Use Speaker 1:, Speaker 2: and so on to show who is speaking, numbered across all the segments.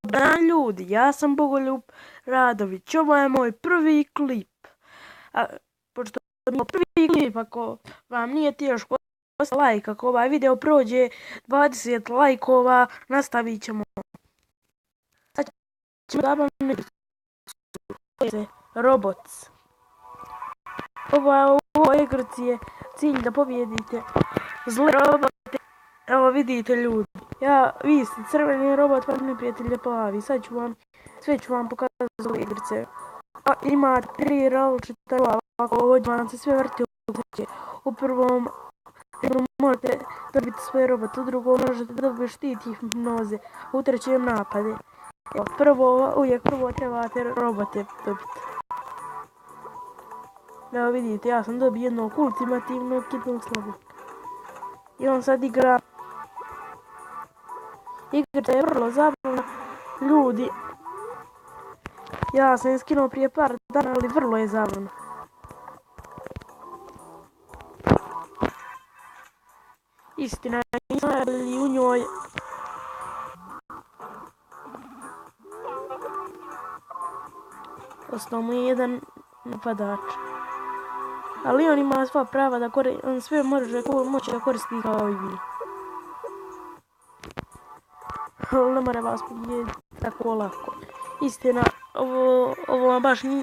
Speaker 1: Dan ljudi, ja sam Bogoljub Radović, ovo je moj prvi klip. Pošto je moj prvi klip, ako vam nije teško like, ako ovaj video prođe 20 lajkova, nastavit ćemo. Sad ćemo zabaviti Robots. U ovoj igrici je cilj da pobjedite zle robote. Evo vidite ljudi, vi ste crveni robot, pa neprijatelj je plavi. Sad ću vam, sve ću vam pokazati zle igrice. Ima 3 različita rola, ovdje vam se sve vrti u prvom možete dobiti svoj robot, u drugom možete dobiti štit i hipnoze, u trećem napade. Uvijek prvo trebate robote dobiti. Evo vidite, ja sam dobio jednog ultimativnog kitnog slobodnika. I on sad igra. Igra je vrlo zabavna. Ljudi, ja sam je skinuo prije par dana, ali vrlo je zabavna. Istina, nisam najbolji u njoj. Ostao mu je jedan napadač. Ali on ima sva prava da on sve moći da koristi kao i vi. Ali ne mora vas pobijediti tako lako. Istina,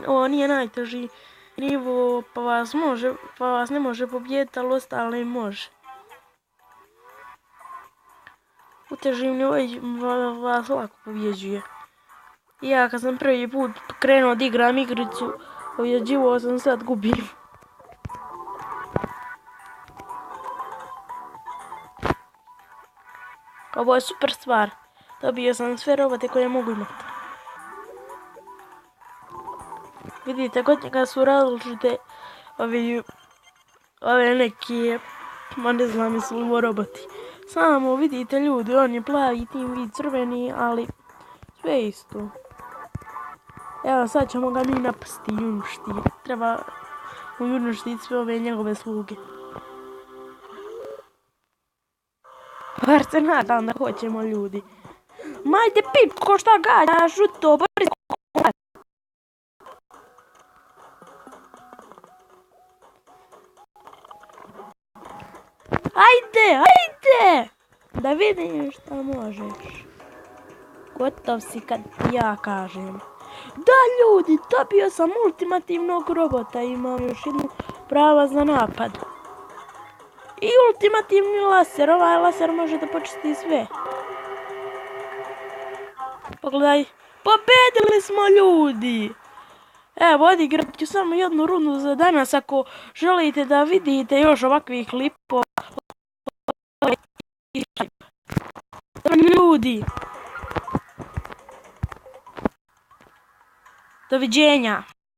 Speaker 1: ovo nije najteži nivo, pa vas ne može pobijediti, ali ostale može. U težim nivojima vas lako pobjeđuje. Ja kad sam prvi put krenuo da igram igricu, pobjeđivao sam, sad gubim. Ovo je super stvar. Dobio sam sve robote koje mogu imati. Vidite, kod njega su različite ove neke, ne znam jesu li roboti. Samo vidite ljudi, on je plavi, tim vid crveni, ali sve isto. Evo sad ćemo ga mi napasti i uništiti. Treba uništiti sve ove njegove sluge. Bar se nadam da hoćemo ljudi. Majte Pipko, šta gađaš u to? Ajde! Da vidim šta možeš. Gotov si kad ja kažem. Da ljudi, dobio sam ultimativnog robota, imam još jednu prava za napad. I ultimativni laser, ovaj laser može da počisti sve. Pogledaj, pobedili smo ljudi! Evo, odigrat ću samo jednu rundu za danas, ako želite da vidite još ovakvih klipova. Ljudi! Doviđenja!